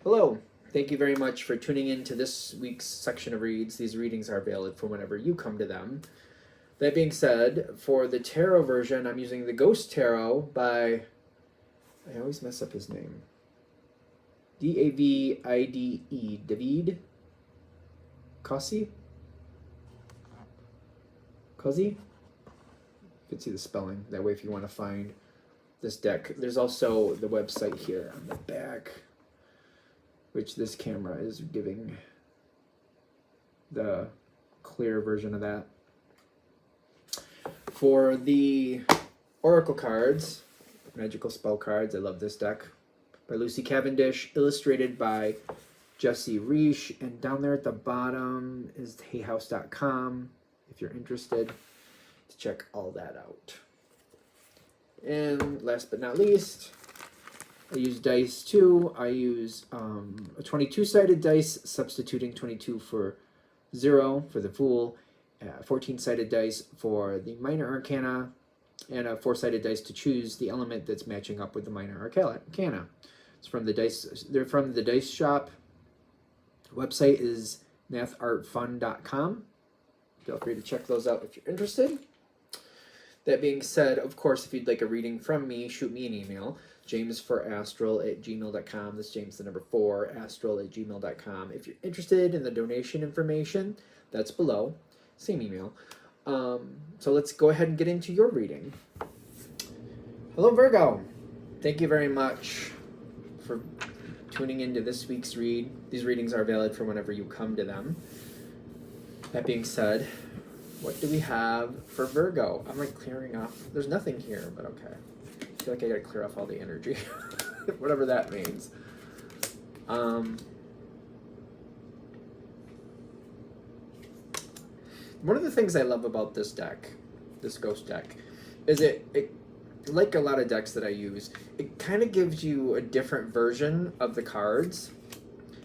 Hello. Thank you very much for tuning in to this week's section of reads. These readings are valid for whenever you come to them. That being said, for the tarot version, I'm using the Ghost Tarot by, I always mess up his name, D-A-V-I-D-E, David Cossey? Cossey? You can see the spelling. That way if you want to find this deck. There's also the website here on the back, which this camera is giving the clear version of that. For the Oracle cards, Magical Spell cards, I love this deck, by Lucy Cavendish, illustrated by Jesse Reish, and down there at the bottom is hayhouse.com if you're interested to check all that out. And last but not least, I use dice too. I use a 22-sided dice, substituting 22 for 0 for the Fool, 14-sided dice for the Minor Arcana, and a 4-sided dice to choose the element that's matching up with the Minor Arcana. It's from the dice. They're from the Dice Shop. The website is mathartfun.com. Feel free to check those out if you're interested. That being said, of course, if you'd like a reading from me, shoot me an email, james4astral@gmail.com. That's James the number 4, astral@gmail.com. If you're interested in the donation information, that's below. Same email. So let's go ahead and get into your reading. Hello, Virgo. Thank you very much for tuning into this week's read. These readings are valid for whenever you come to them. That being said, what do we have for Virgo? I'm like clearing off. There's nothing here, but okay. I feel like I gotta clear off all the energy. Whatever that means. One of the things I love about this deck, this Ghost deck, is it like a lot of decks that I use, it kind of gives you a different version of the cards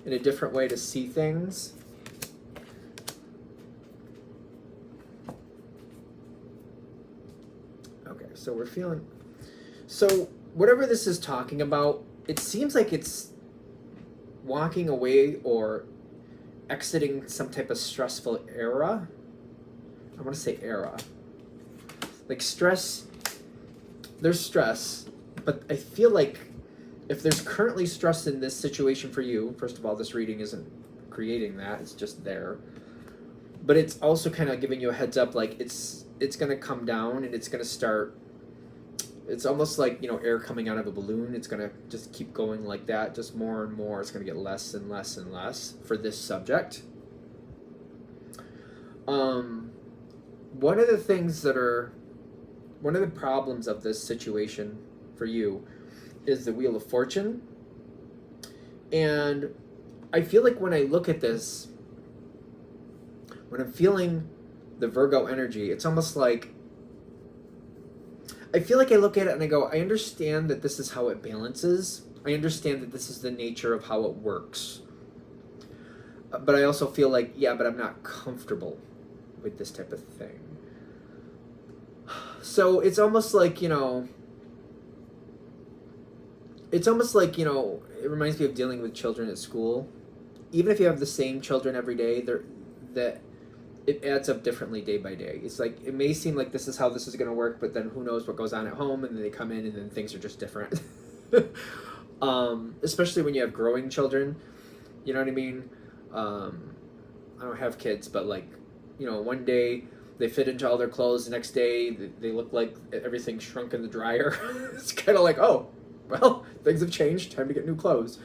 and a different way to see things. Okay, so we're feeling... So whatever this is talking about, it seems like it's walking away or exiting some type of stressful era. I want to say era. Like stress, there's stress, but I feel like if there's currently stress in this situation for you, first of all, this reading isn't creating that, it's just there. But it's also kind of giving you a heads up, like it's going to come down and it's going to start, it's almost like, you know, air coming out of a balloon. It's going to just keep going like that, just more and more. It's going to get less and less and less for this subject. One of the things that are, one of the problems of this situation for you is the Wheel of Fortune. And I feel like when I look at this, when I'm feeling the Virgo energy, it's almost like, I feel like I look at it and I go, I understand that this is how it balances. I understand that this is the nature of how it works. But I also feel like, yeah, but I'm not comfortable with this type of thing. So it's almost like, you know, it's almost like, you know, it reminds me of dealing with children at school. Even if you have the same children every day, that it adds up differently day by day. It's like, it may seem like this is how this is going to work, but then who knows what goes on at home, and then they come in and then things are just different. Especially when you have growing children, you know what I mean? I don't have kids, but like, you know, one day they fit into all their clothes, the next day they look like everything shrunk in the dryer. It's kind of like, oh, well, things have changed, time to get new clothes.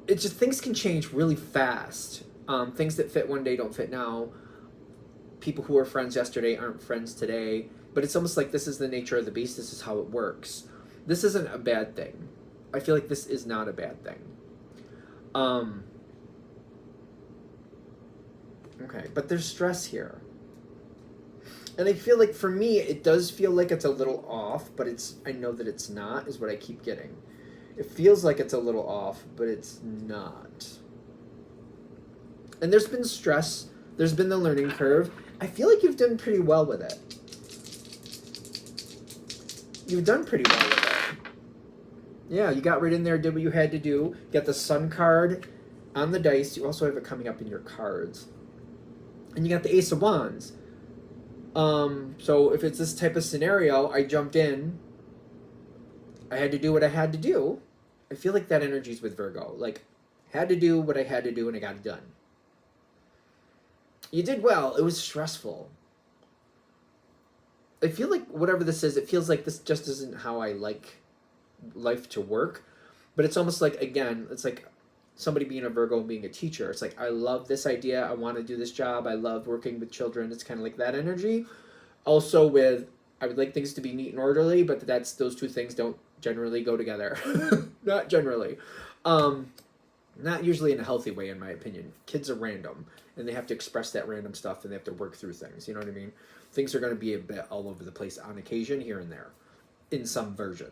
It's just, things can change really fast. Things that fit one day don't fit now. People who were friends yesterday aren't friends today. But it's almost like this is the nature of the beast. This is how it works. This isn't a bad thing. I feel like this is not a bad thing. Okay, but there's stress here. And I feel like for me, it does feel like it's a little off, but I know that it's not, is what I keep getting. It feels like it's a little off, but it's not. And there's been stress. There's been the learning curve. I feel like you've done pretty well with it. You've done pretty well with it. Yeah, you got right in there, did what you had to do. Get the Sun card on the dice. You also have it coming up in your cards. And you got the Ace of Wands. So if it's this type of scenario, I jumped in. I had to do what I had to do. I feel like that energy's with Virgo. Like, had to do what I had to do and I got it done. You did well. It was stressful. I feel like whatever this is, it feels like this just isn't how I like life to work. But it's almost like, again, it's like somebody being a Virgo and being a teacher. It's like, I love this idea. I want to do this job. I love working with children. It's kind of like that energy. Also with, I would like things to be neat and orderly, but those two things don't generally go together. Not generally. Not usually in a healthy way, in my opinion. Kids are random, and they have to express that random stuff, and they have to work through things. You know what I mean? Things are going to be a bit all over the place on occasion, here and there, in some version.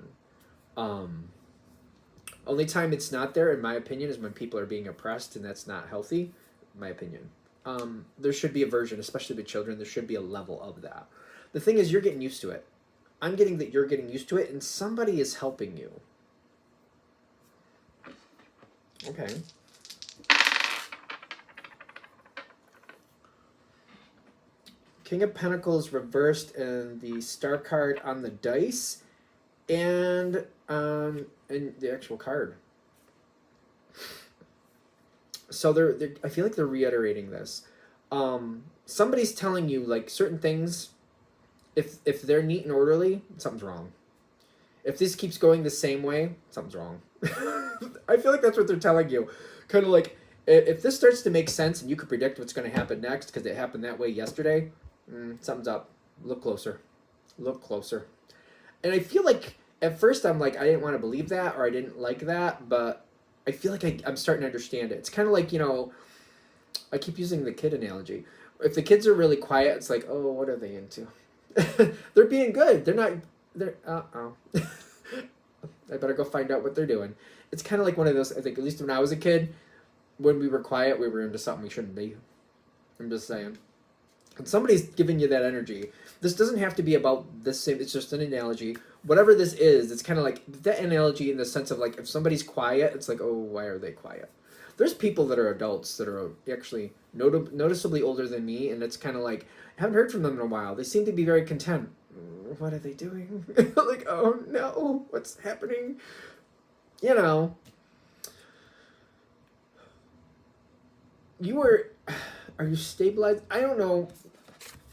Only time it's not there, in my opinion, is when people are being oppressed, and that's not healthy, in my opinion. There should be a version, especially with children, there should be a level of that. The thing is, you're getting used to it. I'm getting that you're getting used to it, and somebody is helping you. Okay. King of Pentacles reversed and the Star card on the dice and the actual card. So they're I feel like they're reiterating this. Somebody's telling you like certain things, if they're neat and orderly, something's wrong. If this keeps going the same way, something's wrong. I feel like that's what they're telling you. Kind of like, if this starts to make sense and you could predict what's going to happen next because it happened that way yesterday, something's up. Look closer. Look closer. And I feel like, at first I'm like, I didn't want to believe that or I didn't like that, but I feel like I'm starting to understand it. It's kind of like, you know, I keep using the kid analogy. If the kids are really quiet, it's like, oh, what are they into? They're being good. They're I better go find out what they're doing. It's kind of like one of those, I think, at least when I was a kid, when we were quiet, we were into something we shouldn't be. I'm just saying. And somebody's giving you that energy. This doesn't have to be about this same, it's just an analogy. Whatever this is, it's kind of like that analogy in the sense of like, if somebody's quiet, it's like, oh, why are they quiet? There's people that are adults that are actually noticeably older than me, and it's kind of like, I haven't heard from them in a while. They seem to be very content. What are they doing? Like, oh no, what's happening? You know, are you stabilized? I don't know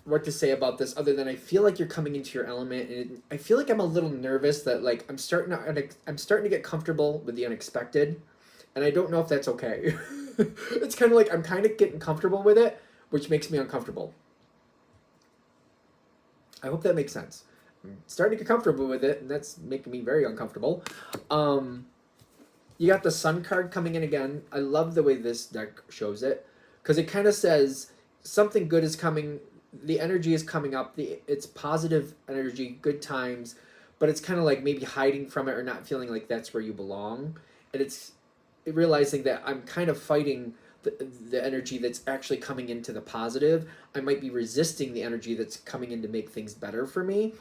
what to say about this other than I feel like you're coming into your element, and I feel like I'm a little nervous that like I'm starting to get comfortable with the unexpected, and I don't know if that's okay. It's kind of like I'm kind of getting comfortable with it, which makes me uncomfortable. I hope that makes sense. I'm starting to get comfortable with it, and that's making me very uncomfortable. You got the Sun card coming in again. I love the way this deck shows it, because it kind of says something good is coming. The energy is coming up. It's positive energy, good times, but it's kind of like maybe hiding from it or not feeling like that's where you belong. And it's realizing that I'm kind of fighting the energy that's actually coming into the positive. I might be resisting the energy that's coming in to make things better for me.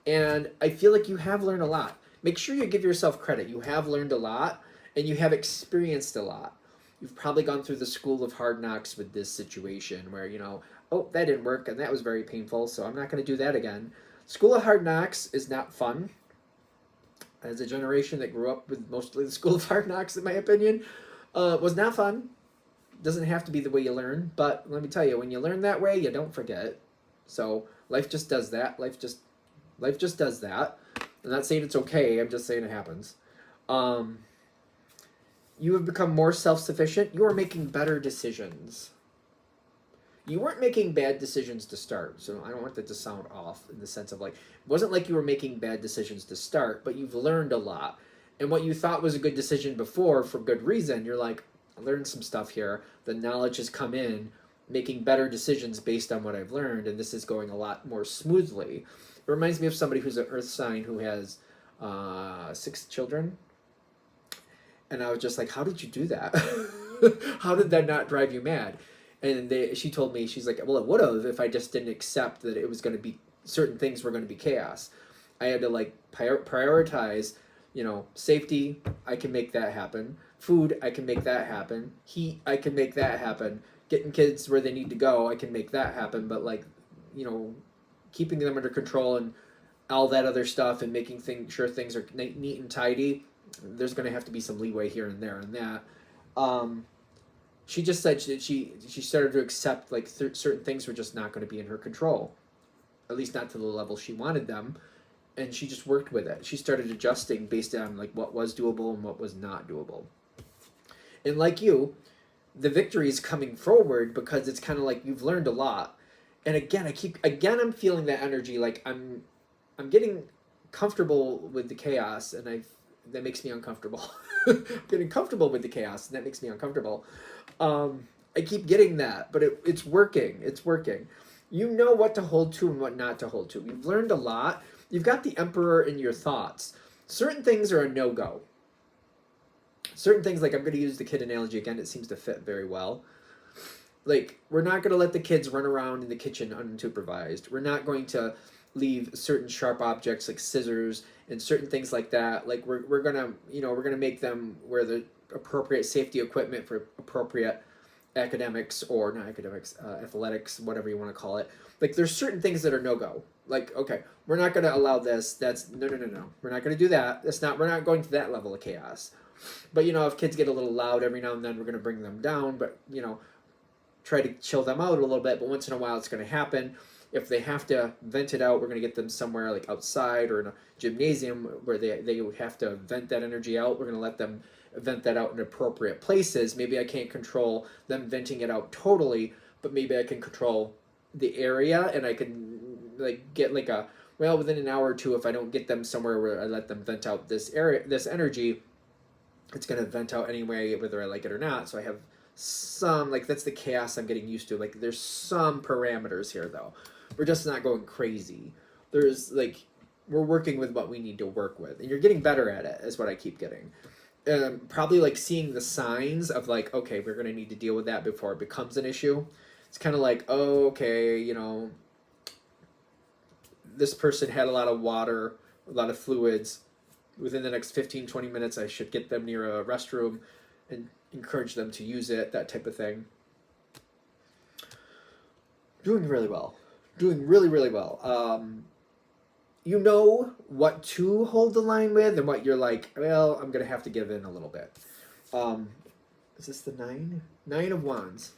And I feel like you have learned a lot. Make sure you give yourself credit. You have learned a lot, and you have experienced a lot. You've probably gone through the school of hard knocks with this situation where, you know, oh, that didn't work, and that was very painful, so I'm not going to do that again. School of hard knocks is not fun. As a generation that grew up with mostly the school of hard knocks, in my opinion, was not fun. Doesn't have to be the way you learn, but let me tell you, when you learn that way, you don't forget. So life just does that. Life just does that. I'm not saying it's okay. I'm just saying it happens. You have become more self-sufficient. You are making better decisions. You weren't making bad decisions to start, so I don't want that to sound off in the sense of like, it wasn't like you were making bad decisions to start, but you've learned a lot. And what you thought was a good decision before for good reason, you're like, I learned some stuff here. The knowledge has come in, making better decisions based on what I've learned, and this is going a lot more smoothly. It reminds me of somebody who's an earth sign who has 6 children. And I was just like, how did you do that? How did that not drive you mad? And she told me, she's like, well, it would have if I just didn't accept that it was going to be, certain things were going to be chaos. I had to like prioritize, Safety, I can make that happen. Food, I can make that happen. Heat, I can make that happen. Getting kids where they need to go, I can make that happen. But like, keeping them under control and all that other stuff and making sure things are neat and tidy, there's going to have to be some leeway here and there and that. She just said she started to accept like certain things were just not going to be in her control, at least not to the level she wanted them, and she just worked with it. She started adjusting based on like what was doable and what was not doable. And like you, the victory is coming forward because it's kind of like you've learned a lot. And again, I'm feeling that energy like I'm getting comfortable with the chaos, and that makes me uncomfortable. Getting comfortable with the chaos, and that makes me uncomfortable. I keep getting that, but it's working. It's working. You know what to hold to and what not to hold to. You've learned a lot. You've got the emperor in your thoughts. Certain things are a no-go. Certain things, like I'm going to use the kid analogy again. It seems to fit very well. Like, we're not going to let the kids run around in the kitchen unsupervised. We're not going to leave certain sharp objects like scissors and certain things like that. Like we're gonna make them wear the appropriate safety equipment for appropriate academics or not academics, athletics, whatever you want to call it. Like there's certain things that are no-go. Like, okay, we're not going to allow this. That's no. We're not going to do that. We're not going to that level of chaos. But if kids get a little loud every now and then, we're going to bring them down, but try to chill them out a little bit. But once in a while it's going to happen. If they have to vent it out, we're going to get them somewhere like outside or in a gymnasium where they have to vent that energy out. We're going to let them vent that out in appropriate places. Maybe I can't control them venting it out totally, but maybe I can control the area, and I can like get like within an hour or two, if I don't get them somewhere where I let them vent out this energy, it's going to vent out anyway, whether I like it or not. So I have some, like, that's the chaos I'm getting used to. Like, there's some parameters here, though. We're just not going crazy. There's, like, we're working with what we need to work with. And you're getting better at it, is what I keep getting. Probably, like, seeing the signs of, like, okay, we're going to need to deal with that before it becomes an issue. It's kind of like, oh, okay, this person had a lot of water, a lot of fluids. Within the next 15, 20 minutes, I should get them near a restroom and encourage them to use it, that type of thing. Doing really well. Doing really, really well. You know what to hold the line with and what you're like, well, I'm going to have to give in a little bit. Is this the 9? 9 of Wands.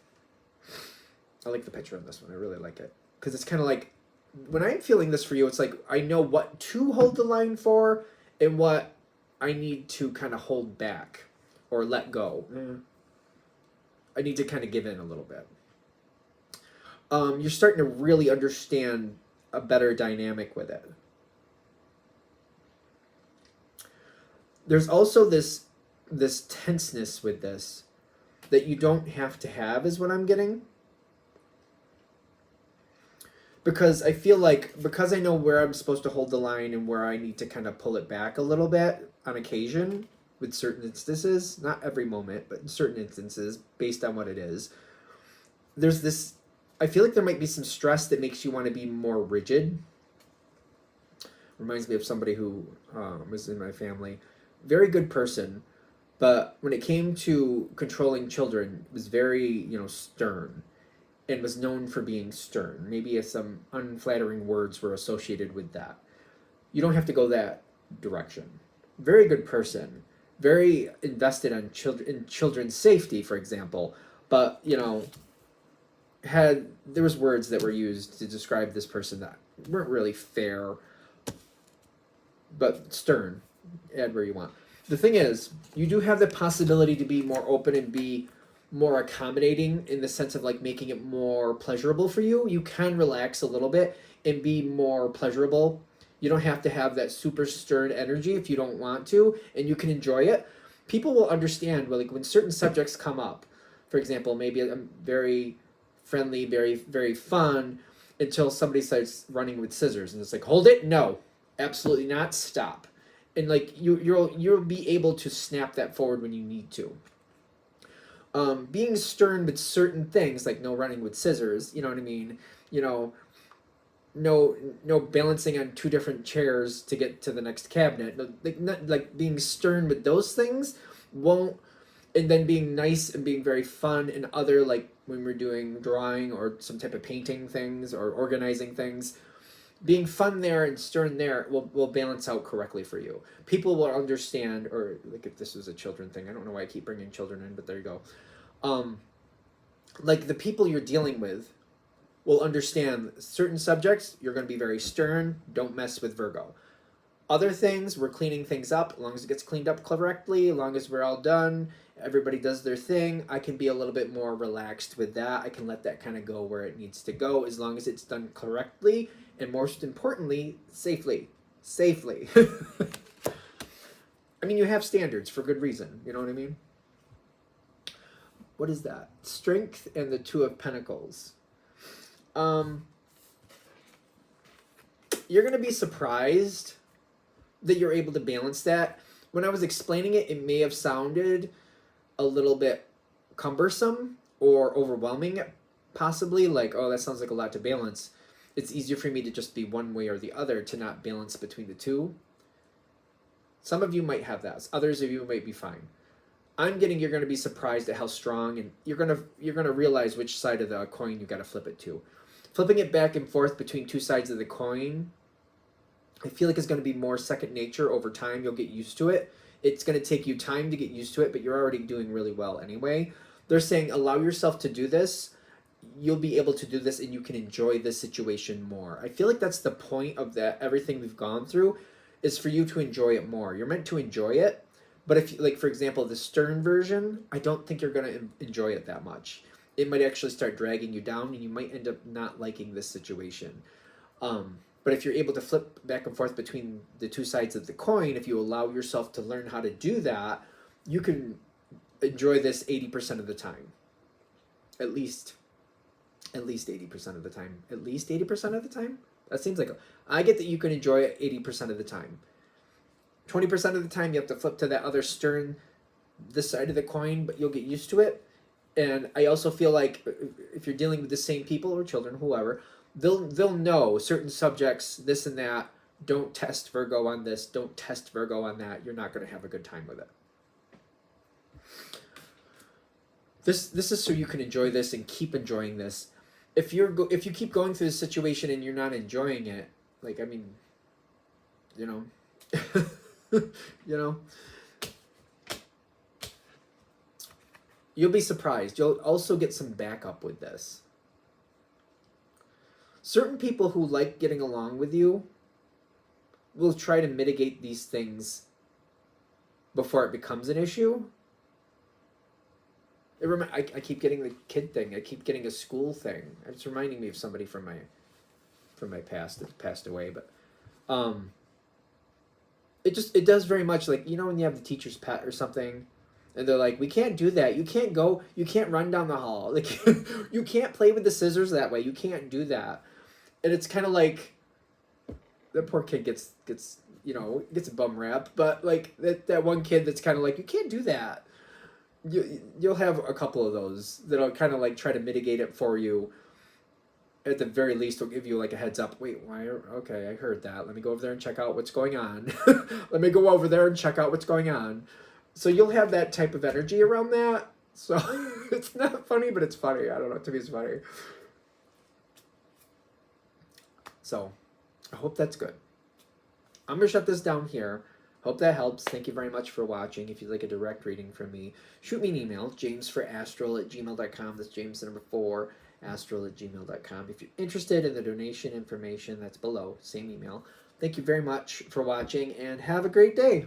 I like the picture on this one. I really like it. Because it's kind of like, when I'm feeling this for you, it's like I know what to hold the line for and what I need to kind of hold back or let go. I need to kind of give in a little bit. You're starting to really understand a better dynamic with it. There's also this tenseness with this that you don't have to have, is what I'm getting. Because I feel like, because I know where I'm supposed to hold the line and where I need to kind of pull it back a little bit on occasion with certain instances, not every moment, but in certain instances, based on what it is, there's this, I feel like there might be some stress that makes you want to be more rigid. Reminds me of somebody who was in my family. Very good person, but when it came to controlling children, was very, stern. And was known for being stern. Maybe some unflattering words were associated with that. You don't have to go that direction. Very good person. Very invested in children's safety, for example. But, there was words that were used to describe this person that weren't really fair, but stern. Add where you want. The thing is, you do have the possibility to be more open and be more accommodating in the sense of like making it more pleasurable for you. You can relax a little bit and be more pleasurable. You don't have to have that super stern energy if you don't want to, and you can enjoy it. People will understand, well, like when certain subjects come up. For example, maybe I'm very friendly, very, very fun, until somebody starts running with scissors, and it's like, hold it, no, absolutely not, stop. And like you'll be able to snap that forward when you need to. Being stern with certain things, like no running with scissors, you know what I mean? no balancing on two different chairs to get to the next cabinet. No, like being stern with those things won't, and then being nice and being very fun and other, like when we're doing drawing or some type of painting things or organizing things, being fun there and stern there will balance out correctly for you. People will understand, or like if this was a children thing, I don't know why I keep bringing children in, but there you go. Like the people you're dealing with will understand certain subjects, you're going to be very stern, don't mess with Virgo. Other things, we're cleaning things up. As long as it gets cleaned up correctly, as long as we're all done, everybody does their thing, I can be a little bit more relaxed with that. I can let that kind of go where it needs to go as long as it's done correctly and, most importantly, safely. Safely. I mean, you have standards for good reason. You know what I mean? What is that? Strength and the Two of Pentacles. You're going to be surprised that you're able to balance that. When I was explaining it, it may have sounded a little bit cumbersome or overwhelming, possibly, like, oh, that sounds like a lot to balance. It's easier for me to just be one way or the other, to not balance between the two. Some of you might have that. Others of you might be fine. I'm getting you're going to be surprised at how strong, and you're going to realize which side of the coin you got to flip it to. Flipping it back and forth between two sides of the coin, I feel like it's going to be more second nature over time. You'll get used to it. It's going to take you time to get used to it, but you're already doing really well anyway. They're saying allow yourself to do this. You'll be able to do this, and you can enjoy this situation more. I feel like that's the point of that. Everything we've gone through is for you to enjoy it more. You're meant to enjoy it, but if, like, for example, the stern version, I don't think you're going to enjoy it that much. It might actually start dragging you down, and you might end up not liking this situation. But if you're able to flip back and forth between the two sides of the coin, if you allow yourself to learn how to do that, you can enjoy this 80% of the time. At least 80% of the time. At least 80% of the time? That seems like I get that you can enjoy it 80% of the time. 20% of the time you have to flip to that other stern, this side of the coin, but you'll get used to it. And I also feel like if you're dealing with the same people or children, whoever, they'll know certain subjects, this and that. Don't test Virgo on this. Don't test Virgo on that. You're not going to have a good time with it. This is so you can enjoy this and keep enjoying this. If you keep going through this situation and you're not enjoying it, like, I mean, you know, you know, you'll be surprised. You'll also get some backup with this. Certain people who like getting along with you will try to mitigate these things before it becomes an issue. I keep getting the kid thing. I keep getting a school thing. It's reminding me of somebody from my past that passed away. But it does very much, like, you know, when you have the teacher's pet or something, and they're like, we can't do that. You can't go. You can't run down the hall. Like, you can't play with the scissors that way. You can't do that. And it's kind of like the poor kid gets a bum rap. But like that one kid that's kind of like, you can't do that. You'll have a couple of those that'll kind of like try to mitigate it for you. At the very least, they'll give you like a heads up. Wait, why? Okay, I heard that. Let me go over there and check out what's going on. Let me go over there and check out what's going on. So you'll have that type of energy around that. So it's not funny, but it's funny. I don't know. To me, it's funny. So I hope that's good. I'm going to shut this down here. Hope that helps. Thank you very much for watching. If you'd like a direct reading from me, shoot me an email, jamesforastral@gmail.com. That's James the number 4, astral@gmail.com. If you're interested in the donation information, that's below, same email. Thank you very much for watching, and have a great day.